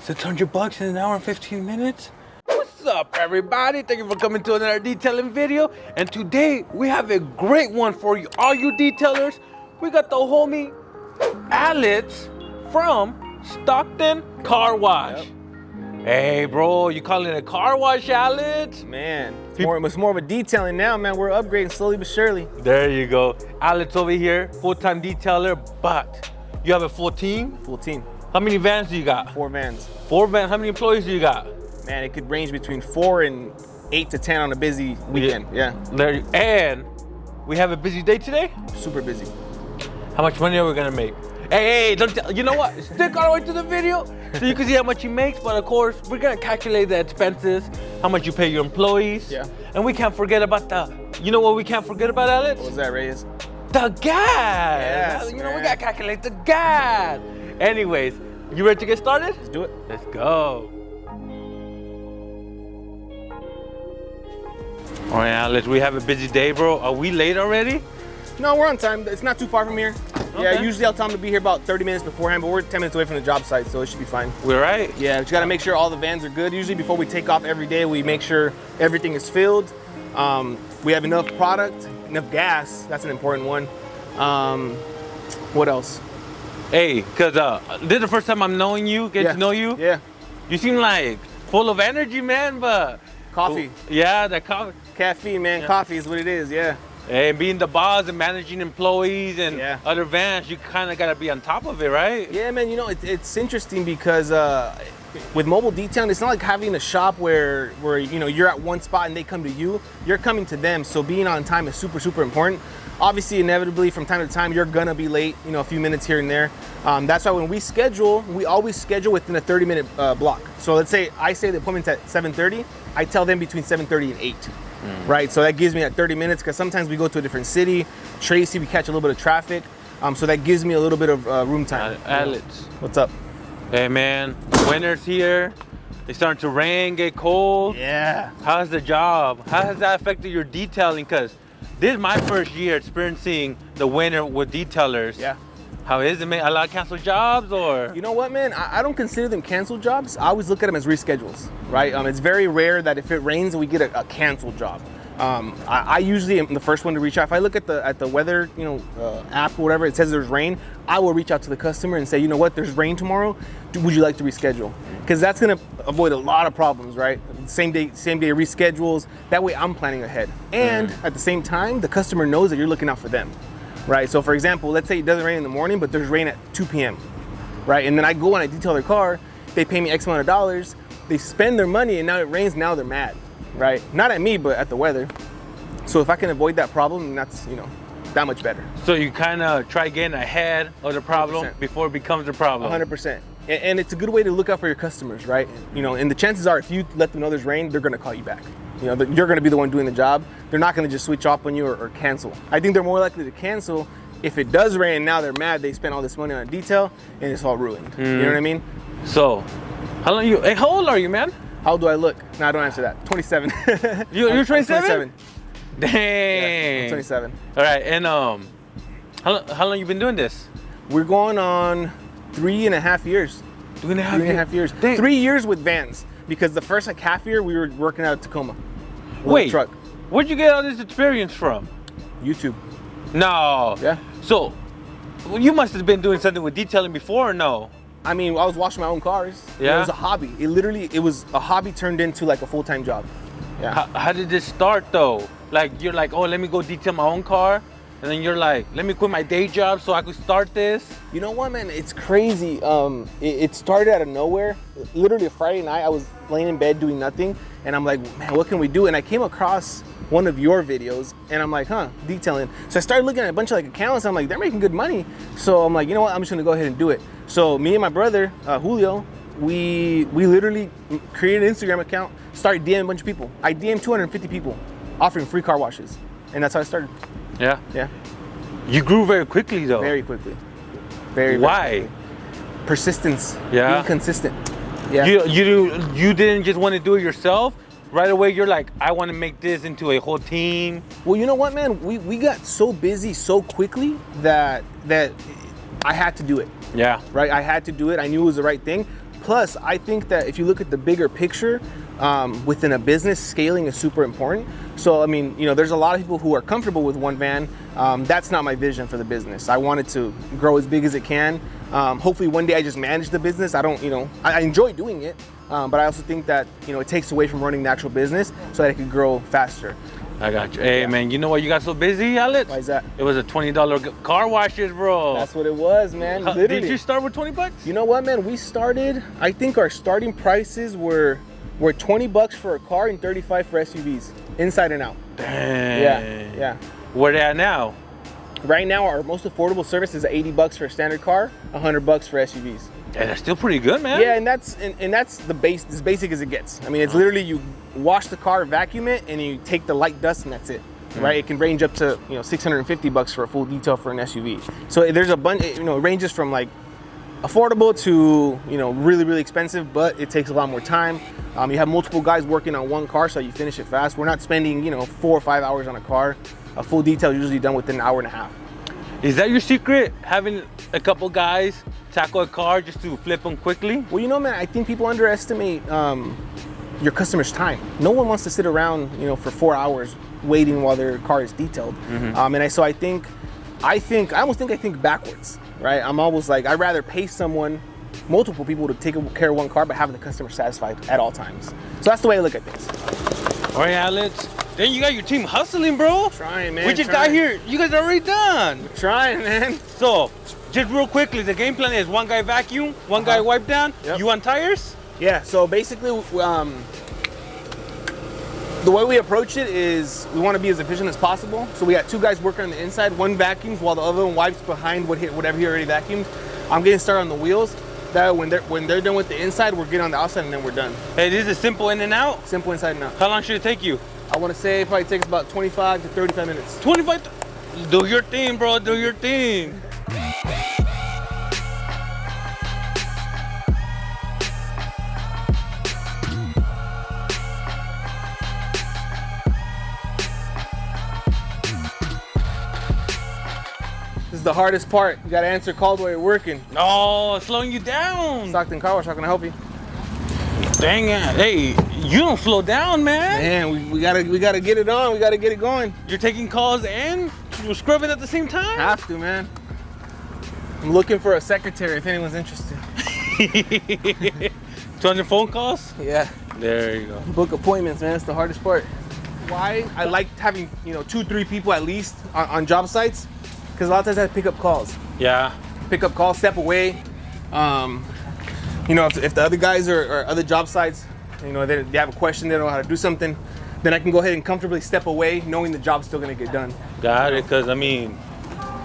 $600 in an hour and 15 minutes? What's up, everybody? Thank you for coming to another detailing video. And today, we have a great one for you, all you detailers. We got the homie Alex from Stockton Car Wash. Yep. Hey, bro, you calling it a car wash, Alex? Man, it's more of a detailing now, man. We're upgrading slowly but surely. There you go. Alex over here, full-time detailer, but you have a full team? Full team. How many vans do you got? 4 vans. 4 vans. How many employees do you got? Man, it could range between 4 and 8 to 10 on a busy weekend. Yeah. There, and we have a busy day today? Super busy. How much money are we gonna make? Hey, don't tell, you know what? Stick all the way to the video so you can see how much you make, but of course, we're gonna calculate the expenses, how much you pay your employees. Yeah. And we can't forget about you know what we can't forget about, Alex? What was that, Reyes? The gas! Yes, you know, man. we gotta calculate the gas. Anyways, you ready to get started? Let's do it. Let's go. All right, Alex, we have a busy day, bro. Are we late already? No, we're on time. It's not too far from here. Okay. Yeah, usually I'll tell them to be here about 30 minutes beforehand, but we're 10 minutes away from the job site, so it should be fine. We're right. Yeah, but you gotta make sure all the vans are good. Usually before we take off every day, we make sure everything is filled. We have enough product, enough gas. That's an important one. What else? Hey, cause this is the first time I'm knowing you, getting to know you. Yeah. You seem like full of energy, man, but... Coffee. Yeah, that coffee. Caffeine, man. Yeah. Coffee is what it is, yeah. Hey, being the boss and managing employees and Yeah. other vans, you kind of got to be on top of it, right? Yeah, man, you know, it's interesting because with mobile detailing, it's not like having a shop where you know, you're at one spot and they come to you. You're coming to them, so being on time is super, super important. Obviously, inevitably, from time to time, you're gonna be late, you know, a few minutes here and there. That's why when we schedule, we always schedule within a 30-minute block. So let's say I say the appointment's at 7:30, I tell them between 7:30 and 8. Right, so that gives me that 30 minutes because sometimes we go to a different city. Tracy, we catch a little bit of traffic. So that gives me a little bit of room time. Alex. What's up? Hey, man, winter's here. It's starting to rain, get cold. Yeah. How's the job? How has that affected your detailing? Because this is my first year experiencing the winter with detailers. Yeah. How is it, man? A lot of canceled jobs or? You know what, man? I don't consider them canceled jobs. I always look at them as reschedules, right? It's very rare that if it rains, we get a canceled job. I usually am the first one to reach out. If I look at the weather, you know, app or whatever, it says there's rain, I will reach out to the customer and say, you know what, there's rain tomorrow. Would you like to reschedule? Because that's gonna avoid a lot of problems, right? Same day reschedules. That way I'm planning ahead. And at the same time, the customer knows that you're looking out for them. Right, so for example, let's say it doesn't rain in the morning, but there's rain at 2 p.m. Right, and then I go and I detail their car, they pay me X amount of dollars, they spend their money, and now it rains, now they're mad, right? Not at me, but at the weather. So if I can avoid that problem, then that's, you know, that much better. So you kind of try getting ahead of the problem 100%. before it becomes a problem. 100%. And it's a good way to look out for your customers, right? You know, and the chances are if you let them know there's rain, they're gonna call you back. You know, you're gonna be the one doing the job. They're not gonna just switch off on you or cancel. I think they're more likely to cancel if it does rain and now they're mad, they spent all this money on a detail and it's all ruined. You know what I mean? So, how old are you, man? How old do I look? No, don't answer that. 27. You're 27? 27. Dang. Yeah, I'm 27. All right, and how long you been doing this? We're going on 3.5 years. 3.5 years. Dang. 3 years with vans because the first like half year we were working out of Tacoma. Wait, truck. Where'd you get all this experience from? YouTube. No. Yeah. So, you must have been doing something with detailing before, or no? I mean, I was washing my own cars. Yeah. It was a hobby. It was a hobby turned into like a full-time job. Yeah. How did this start though? Like you're like, oh, let me go detail my own car, and then you're like, let me quit my day job so I could start this. You know what, man? It's crazy. It started out of nowhere. Literally a Friday night, I was laying in bed doing nothing, and I'm like, man, what can we do? And I came across one of your videos, and I'm like, detailing. So I started looking at a bunch of like accounts. I'm like, they're making good money. So I'm like, you know what? I'm just gonna go ahead and do it. So me and my brother, Julio, we literally created an Instagram account, started DMing a bunch of people. I DM'd 250 people offering free car washes, and that's how I started. Yeah. Yeah. You grew very quickly though. Very quickly. Very Why? quickly. Persistence. Yeah. Being consistent. Yeah. You didn't just want to do it yourself? Right away you're like, I want to make this into a whole team? Well, you know what, man? We got so busy so quickly that I had to do it. Yeah. Right? I had to do it. I knew it was the right thing. Plus, I think that if you look at the bigger picture, within a business, scaling is super important. So, I mean, you know, there's a lot of people who are comfortable with one van. That's not my vision for the business. I want it to grow as big as it can. Hopefully one day I just manage the business. I don't, you know, I enjoy doing it, but I also think that, you know, it takes away from running the actual business so that it can grow faster. I got you. Hey, man, you know why you got so busy, Alex? Why is that? It was a $20 car washes, bro. That's what it was, man. Literally. Did you start with 20 bucks? You know what, man? We started, I think our starting prices were 20 bucks for a car and 35 for SUVs, inside and out. Dang. Yeah. Where they at now? Right now, our most affordable service is 80 bucks for a standard car, 100 bucks for SUVs. Yeah, that's still pretty good, man. Yeah, and that's the base, as basic as it gets. I mean, it's literally you wash the car, vacuum it, and you take the light dust, and that's it. Right? It can range up to, you know, 650 bucks for a full detail for an SUV. So there's a bunch, you know, it ranges from like affordable to, you know, really, really expensive, but it takes a lot more time. You have multiple guys working on one car, so you finish it fast. We're not spending, you know, 4 or 5 hours on a car. A full detail is usually done within an hour and a half. Is that your secret? Having a couple guys tackle a car just to flip them quickly? Well, you know, man, I think people underestimate your customer's time. No one wants to sit around, you know, for 4 hours waiting while their car is detailed. So I almost think backwards, right? I'm always like, I'd rather pay someone, multiple people, to take care of one car, but having the customer satisfied at all times. So that's the way I look at things. All right, Alex. Then you got your team hustling, bro. Trying, man. We just got here. You guys are already done. Trying, man. So, just real quickly, the game plan is one guy vacuum, one guy wipe down. Yep. You on tires? Yeah. So basically, the way we approach it is we want to be as efficient as possible. So we got 2 guys working on the inside. One vacuums while the other one wipes behind whatever he already vacuumed. I'm getting started on the wheels. That when they're done with the inside, we're getting on the outside, and then we're done. Hey, this is simple in and out? Simple inside and out. How long should it take you? I want to say it probably takes about 25 to 35 minutes. 25? Do your thing, bro. Do your thing. This is the hardest part. You got to answer calls while you're working. No, slowing you down. Stockton Car Wash, how can I help you? Dang it. Hey, you don't slow down, man. Man, we gotta get it on. We gotta get it going. You're taking calls and you're scrubbing at the same time? Have to, man. I'm looking for a secretary if anyone's interested. 200 phone calls? Yeah. There you go. Book appointments, man. That's the hardest part. Why I like having, you know, 2-3 people at least on job sites, because a lot of times I have to pick up calls. Yeah. Pick up calls, step away. You know, if the other guys or other job sites, you know, they have a question, they don't know how to do something, then I can go ahead and comfortably step away knowing the job's still gonna get done. Got it, because I mean,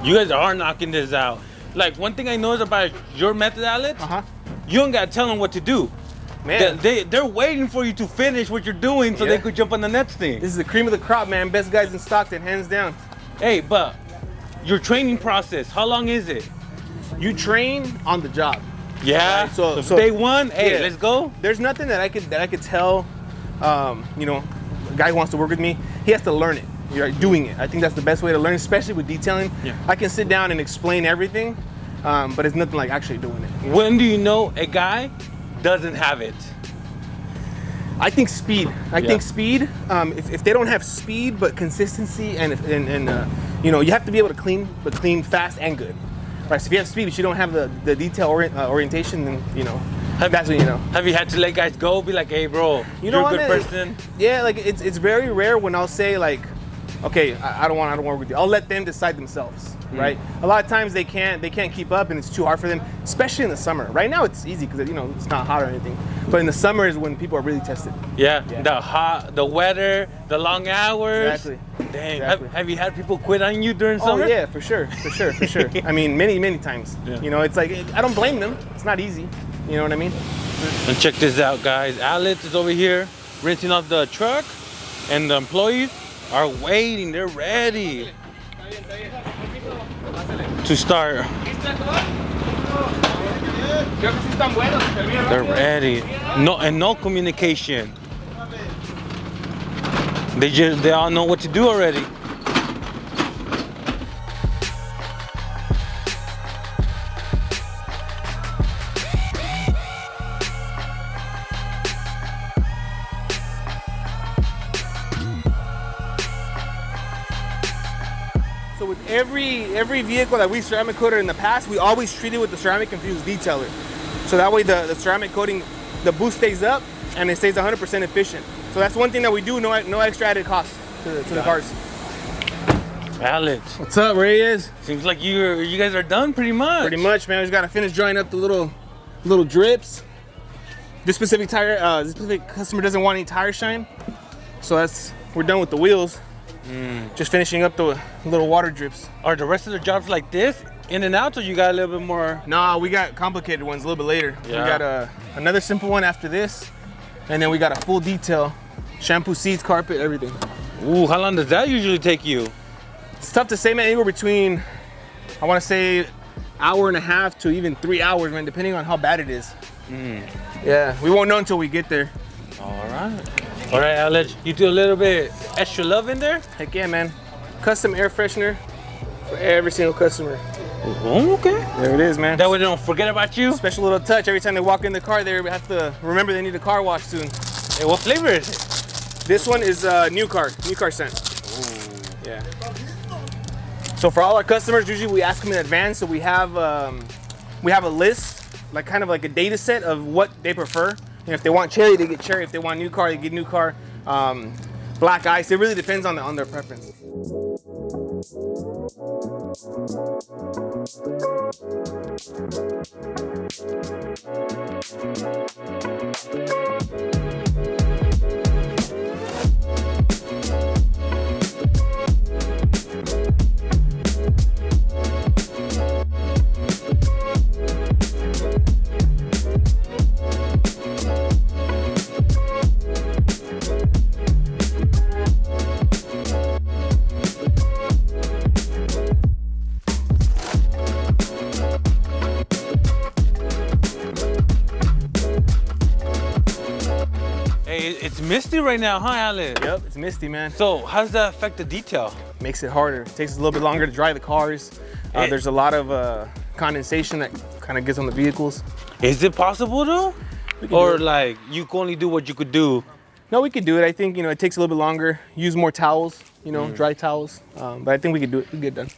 you guys are knocking this out. Like, one thing I noticed about your method, Alex, you don't gotta tell them what to do. Man, they're waiting for you to finish what you're doing so they could jump on the next thing. This is the cream of the crop, man. Best guys in Stockton, hands down. Hey, but your training process, how long is it? You train on the job. Yeah. Right? So day one, hey, let's go. There's nothing that I could tell, you know, a guy who wants to work with me. He has to learn it. You're doing it. I think that's the best way to learn, especially with detailing. Yeah. I can sit down and explain everything, but it's nothing like actually doing it. When do you know a guy doesn't have it? I think speed. I think speed. If they don't have speed but consistency and you know, you have to be able to clean fast and good. Right, so if you have speed but you don't have the detail orientation, then, you know, that's when you know. Have you had to let guys go? Be like, hey, bro, you're a good person. Yeah, like it's very rare when I'll say like, okay, I don't want to work with you. I'll let them decide themselves, right? A lot of times they can't keep up and it's too hard for them, especially in the summer. Right now it's easy because, you know, it's not hot or anything. But in the summer is when people are really tested. Yeah. The weather, the long hours. Exactly. Dang. Exactly. Have you had people quit on you during summer? Oh yeah, for sure. I mean, many times. Yeah. You know, it's like, I don't blame them. It's not easy. You know what I mean? And check this out, guys. Alex is over here rinsing off the truck, and the employees are waiting. They're ready to start. They're ready. No communication. They all know what to do already. So with every vehicle that we ceramic coated in the past, we always treat it with the ceramic infused detailer. So that way the ceramic coating, the boost stays up and it stays 100% efficient. So that's one thing that we do, no extra added cost to the cars. Alex. What's up, Reyes? Seems like you guys are done pretty much. Pretty much, man. We just gotta finish drawing up the little drips. This specific customer doesn't want any tire shine, so we're done with the wheels. Just finishing up the little water drips. Are the rest of the jobs like this, in and out, or you got a little bit more? Nah, we got complicated ones a little bit later. Yeah. We got another simple one after this, and then we got a full detail, shampoo, seats, carpet, everything. Ooh, how long does that usually take you? It's tough to say, man. Anywhere between, I want to say, hour and a half to even 3 hours, man, depending on how bad it is. Yeah, we won't know until we get there. All right, Alex, you do a little bit extra love in there? Heck yeah, man. Custom air freshener for every single customer. Oh, okay. There it is, man. That way they don't forget about you? Special little touch. Every time they walk in the car, they have to remember they need a car wash soon. Hey, what flavor is it? This one is new car scent. Ooh. Yeah. So for all our customers, usually we ask them in advance. So we have a list, like kind of like a data set of what they prefer. And if they want cherry, they get cherry. If they want new car, they get new car. Black ice. It really depends on their preference. It's misty right now, huh, Alex? Yep, it's misty, man. So how does that affect the detail? Makes it harder. It takes a little bit longer to dry the cars. There's a lot of condensation that kind of gets on the vehicles. Is it possible though? Or like you can only do what you could do? No, we could do it. I think, it takes a little bit longer. Use more towels, dry towels. But I think we could do it. We can get it done.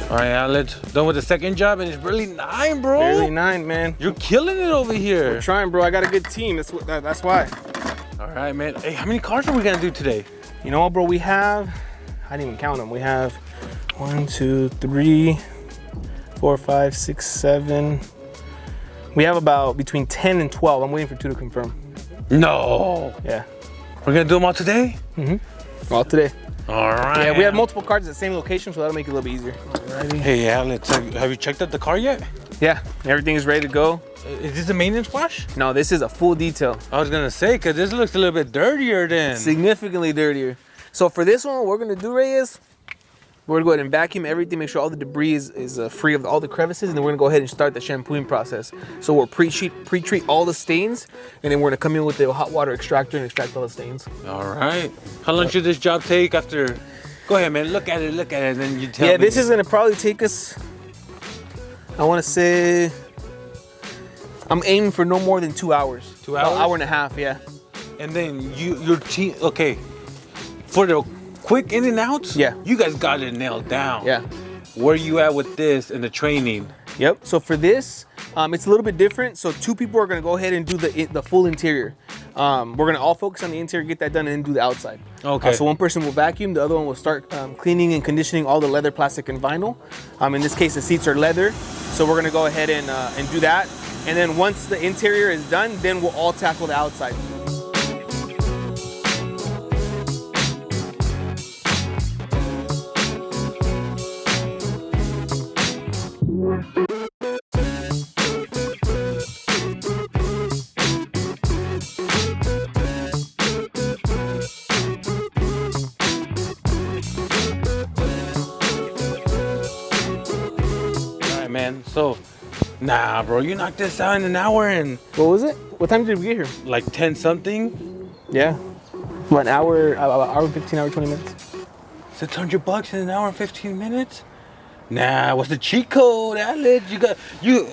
All right, Alex, done with the second job, and it's barely 9, bro. Barely 9, man. You're killing it over here. We're trying, bro. I got a good team. That's why. All right, man. Hey, how many cars are we gonna do today? You know what, bro? We have, I didn't even count them. We have 1, 2, 3, 4, 5, 6, 7. We have about between 10 and 12. I'm waiting for 2 to confirm. No. Yeah. We're gonna do them all today? Mm-hmm. All today. All right. Yeah, we have multiple cars at the same location, so that'll make it a little bit easier. Alrighty. Hey, Alex, have you checked out the car yet? Yeah, everything is ready to go. Is this a maintenance wash? No, this is a full detail. I was gonna say, cause this looks a little bit dirtier than. Significantly dirtier. So for this one, what we're gonna do, Ray, is we're gonna go ahead and vacuum everything, make sure all the debris is free of all the crevices, and then we're gonna go ahead and start the shampooing process. So we'll pre-treat all the stains, and then we're gonna come in with the hot water extractor and extract all the stains. All right. How long should this job take after? Go ahead, man. Look at it, and then you tell me. Yeah, this is gonna probably take us, I wanna say, I'm aiming for no more than 2 hours. 2 hours? About an hour and a half, yeah. And then your team, okay, for the quick in and outs, yeah, you guys got it nailed down. Yeah. Where you at with this and the training? Yep. So for this, it's a little bit different. So 2 people are gonna go ahead and do the full interior. We're gonna all focus on the interior, get that done, and then do the outside. Okay. So one person will vacuum, the other one will start cleaning and conditioning all the leather, plastic, and vinyl. In this case, the seats are leather, so we're gonna go ahead and do that. And then once the interior is done, then we'll all tackle the outside. Man, so nah, bro, you knocked this out in an hour and what was it? What time did we get here? Like 10 something. Yeah, what, an hour, and 15, hour, 20 minutes. $600 in an hour and 15 minutes? Nah, what's the cheat code, Alex?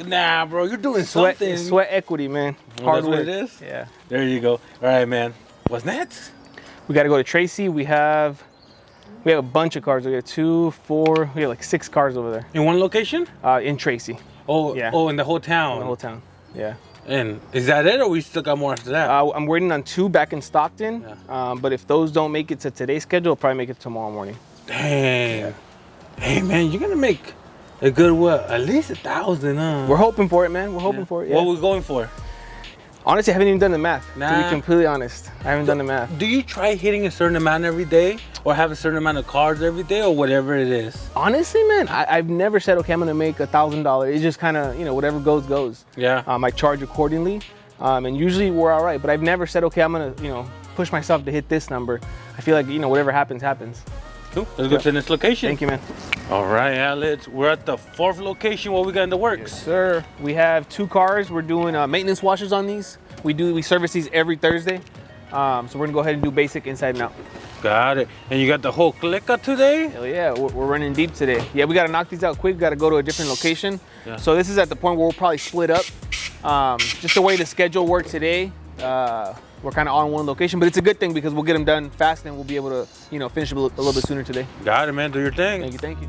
Nah, bro, you're doing something. Sweat equity, man. Well, Hard that's what work. it is? Yeah. There you go. All right, man. What's next? We got to go to Tracy. We have a bunch of cars. We have 2, 4, we have like 6 cars over there. In one location? In Tracy. Oh, yeah. Oh, in the whole town? In the whole town, yeah. And is that it, or we still got more after that? I'm waiting on 2 back in Stockton, yeah. But if those don't make it to today's schedule, I'll probably make it tomorrow morning. Dang. Yeah. Hey, man, you're going to make a good, what, at least 1,000, huh? We're hoping for it, man. We're hoping for it, yeah. What are we going for? Honestly, I haven't even done the math, nah. to be completely honest. I haven't done the math. Do you try hitting a certain amount every day, or have a certain amount of cars every day, or whatever it is? Honestly, man, I've never said, okay, I'm gonna make $1,000. It's just kind of, whatever goes, goes. Yeah. I charge accordingly, and usually we're all right. But I've never said, okay, I'm gonna, push myself to hit this number. I feel like, whatever happens, happens. Cool. Let's go to the next location. Thank you, man. All right, Alex. We're at the 4th location. What we got in the works? Yes, sir. We have 2 cars. We're doing maintenance washes on these. We service these every Thursday. So we're gonna go ahead and do basic inside and out. Got it. And you got the whole clicker today? Hell yeah, we're running deep today. Yeah, we gotta knock these out quick. Gotta go to a different location. Yeah. So this is at the point where we'll probably split up. Just the way the schedule worked today, we're kind of on one location, but it's a good thing because we'll get them done fast and we'll be able to, finish a little bit sooner today. Got it, man. Do your thing. Thank you, thank you.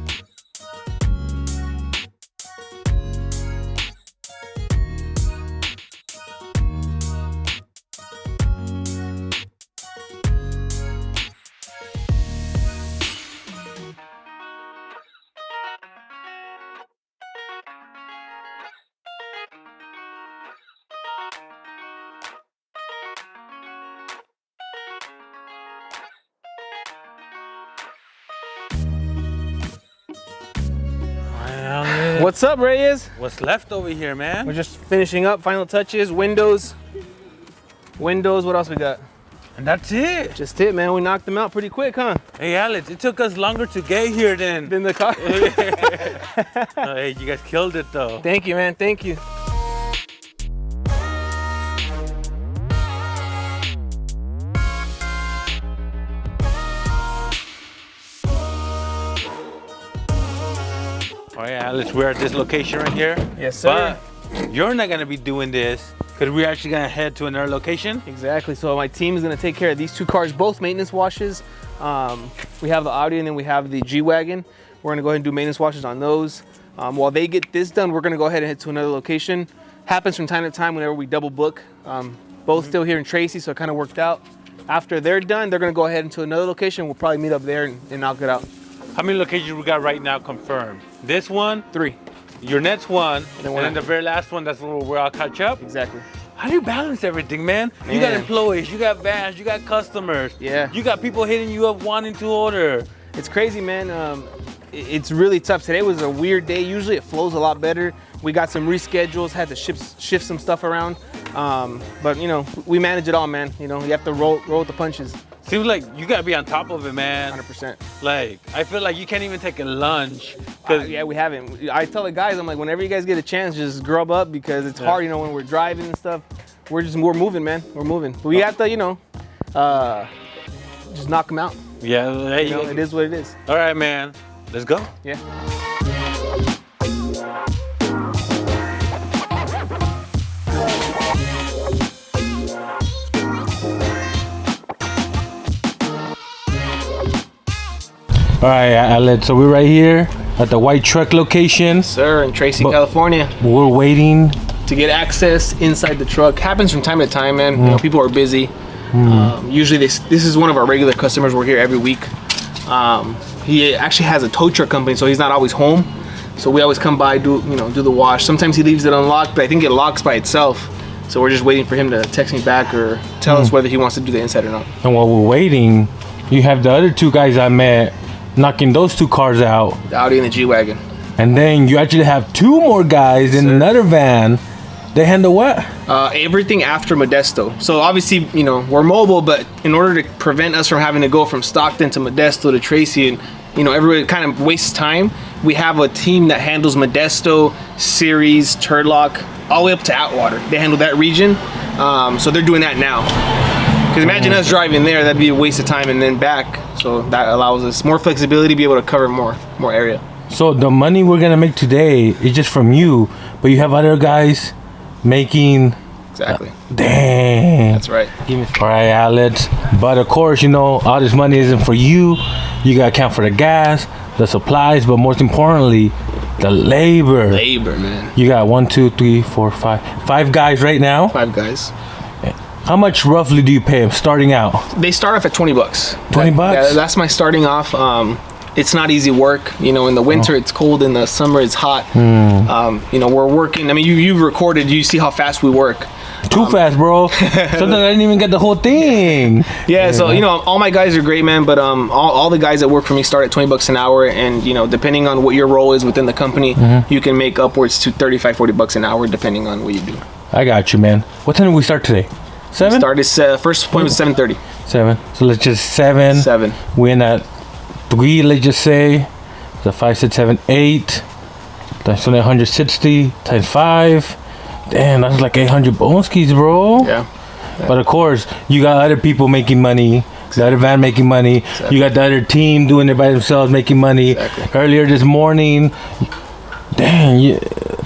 What's up, Reyes? What's left over here, man? We're just finishing up, final touches, windows. What else we got? And that's it. Just it, man. We knocked them out pretty quick, huh? Hey, Alex, it took us longer to get here than the car. Oh, hey, you guys killed it, though. Thank you, man. Thank you. All right, Alex, we're at this location right here. Yes, sir. But you're not gonna be doing this because we're actually gonna head to another location. Exactly. So my team is gonna take care of these 2 cars, both maintenance washes. We have the Audi and then we have the G-Wagon. We're gonna go ahead and do maintenance washes on those. While they get this done, we're gonna go ahead and head to another location. Happens from time to time whenever we double book. Both still here in Tracy, so it kind of worked out. After they're done, they're gonna go ahead into another location. We'll probably meet up there and knock it out. How many locations we got right now confirmed? This one, 3. Your next one, and then the very last one, that's where I'll catch up? Exactly. How do you balance everything, man? You got employees, you got vans, you got customers. Yeah. You got people hitting you up wanting to order. It's crazy, man. It's really tough. Today was a weird day. Usually it flows a lot better. We got some reschedules, had to shift some stuff around. But we manage it all, man. You have to roll with the punches. Seems like you gotta be on top of it, man. 100%. Like, I feel like you can't even take a lunch. Yeah, we haven't. I tell the guys, I'm like, whenever you guys get a chance, just grub up because it's hard, when we're driving and stuff. We're moving, man. We're moving. But we have to, just knock them out. Yeah, it is what it is. All right, man. Let's go. Yeah. All right, Alex, so we're right here at the white truck location. Sir, in Tracy, California. We're waiting to get access inside the truck. Happens from time to time, man. People are busy. Usually this is one of our regular customers. We're here every week. He actually has a tow truck company, so he's not always home. So we always come by, do the wash. Sometimes he leaves it unlocked, but I think it locks by itself. So we're just waiting for him to text me back or tell us whether he wants to do the inside or not. And while we're waiting, you have the other 2 guys I met knocking those 2 cars out. The Audi and the G-Wagon. And then you actually have 2 more guys in another van. They handle what? Everything after Modesto. So obviously, we're mobile, but in order to prevent us from having to go from Stockton to Modesto to Tracy and, everybody kind of wastes time, we have a team that handles Modesto, Ceres, Turlock, all the way up to Atwater. They handle that region. So they're doing that now. Because imagine us driving there, that'd be a waste of time, and then back. So that allows us more flexibility to be able to cover more area. So the money we're gonna make today is just from you, but you have other guys making. Exactly. Dang. That's right. All right, Alex. But of course, you know, all this money isn't for you. You gotta account for the gas, the supplies, but most importantly, the labor. Labor, man. You got 1, 2, 3, 4, 5 guys right now. 5 guys. How much roughly do you pay them starting out? They start off at $20. $20? Yeah, that's my starting off. It's not easy work. You know, in the winter it's cold, in the summer it's hot. You know, we're working. I mean, you've recorded. You see how fast we work. Too fast, bro. Sometimes I didn't even get the whole thing. Yeah, so you know, all my guys are great, man. But all the guys that work for me start at $20 an hour, and you know, depending on what your role is within the company, you can make upwards to $35-40 an hour, depending on what you do. I got you, man. What time did we start today? 7? First appointment was 7:30. 7. So let's just 7. 7. We're in at 3. Let's just say. So 5, 6, 7, 8. That's 160 times 5. Damn, that's like 800 bonskis, bro. Yeah. But of course, you got other people making money. The other van making money. Exactly. You got the other team doing it by themselves making money. Exactly. Earlier this morning. Dang, yeah.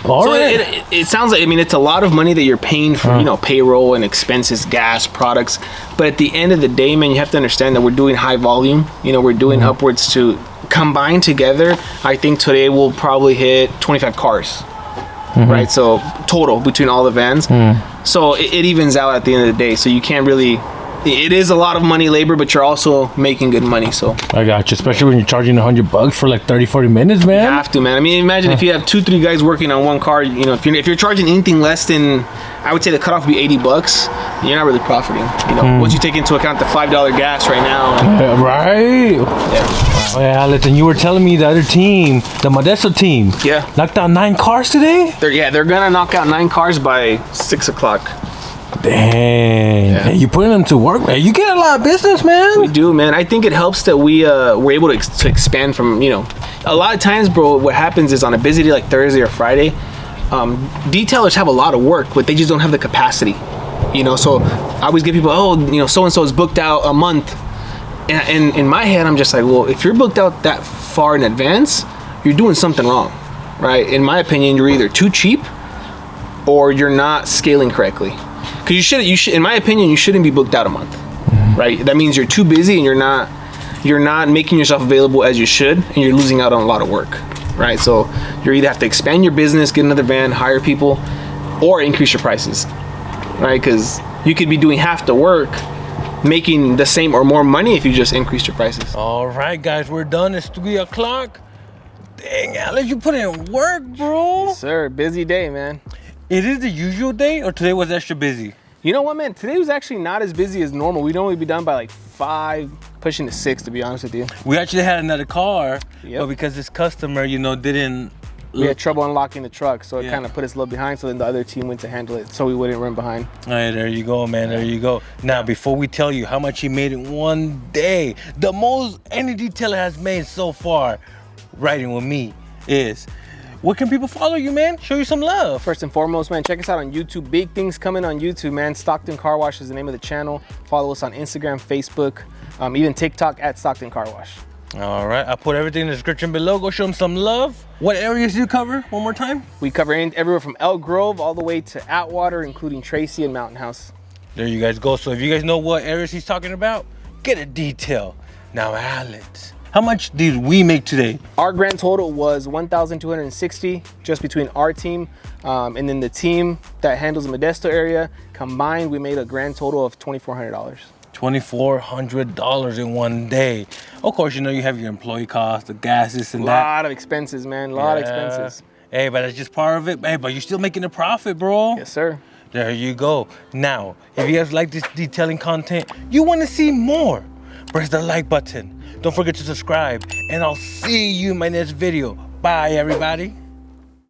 All So right. it sounds like, I mean, it's a lot of money that you're paying for, you know, payroll and expenses, gas, products. But at the end of the day, man, you have to understand that we're doing high volume. You know, we're doing upwards to, combined together, I think today we'll probably hit 25 cars. Right, so total between all the vans. So it evens out at the end of the day. So you can't really, it is a lot of money, labor, but you're also making good money. So I got you, especially when you're charging $100 for like 30-40 minutes, man. you have to, man. I mean, imagine if you have 2-3 guys working on one car. You know, if you're charging anything less than, I would say the cutoff would be $80. You're not really profiting. You know, once you take into account the $5 gas right now. Yeah, right. Yeah. Oh, yeah, Alex, and you were telling me the other team, the Modesto team, knocked out 9 cars today? They're gonna knock out 9 cars by 6 o'clock. Dang. Yeah. Hey, you putting them to work, man. You get a lot of business, man. We do, man. I think it helps that we're able to expand from, you know, a lot of times, bro, what happens is on a busy day like Thursday or Friday, detailers have a lot of work, but they just don't have the capacity. You know, so I always get people, oh, you know, so-and-so is booked out a month. And in my head, I'm just like, well, if you're booked out that far in advance, you're doing something wrong, right? In my opinion, you're either too cheap or you're not scaling correctly. Because you should, in my opinion, you shouldn't be booked out a month, right? That means you're too busy and you're not making yourself available as you should, and you're losing out on a lot of work, right? So you either have to expand your business, get another van, hire people, or increase your prices, right? Because you could be doing half the work, making the same or more money if you just increase your prices. All right, guys, we're done. It's 3 o'clock. Dang, Alex, you put in work, bro. Yes, sir, busy day, man. It is the usual day, or today was extra busy? You know what, man? Today was actually not as busy as normal. We'd only be done by like 5, pushing to 6, to be honest with you. We actually had another car, but because this customer, you know, we had trouble unlocking the truck, so it kind of put us a little behind, so then the other team went to handle it so we wouldn't run behind. All right, there you go, man. There you go. Now, before we tell you how much he made in one day, the most any detailer has made so far riding with me is, where can people follow you, man? Show you some love. First and foremost, man, check us out on YouTube. Big things coming on YouTube, man. Stockton Car Wash is the name of the channel. Follow us on Instagram, Facebook, even TikTok at Stockton Car Wash. All right, I'll put everything in the description below. Go show them some love. What areas do you cover? One more time. We cover everywhere from Elk Grove all the way to Atwater, including Tracy and Mountain House. There you guys go. So if you guys know what areas he's talking about, get a detail. Now, Alex, how much did we make today? Our grand total was $1,260 just between our team and then the team that handles the Modesto area. Combined, we made a grand total of $2,400. $2,400 in one day. Of course, you know, you have your employee costs, the gas, this and that. A lot of expenses, man. A lot of expenses. Hey, but that's just part of it. Hey, but you're still making a profit, bro. Yes, sir. There you go. Now, if you guys like this detailing content, you want to see more, press the like button. Don't forget to subscribe, and I'll see you in my next video. Bye, everybody.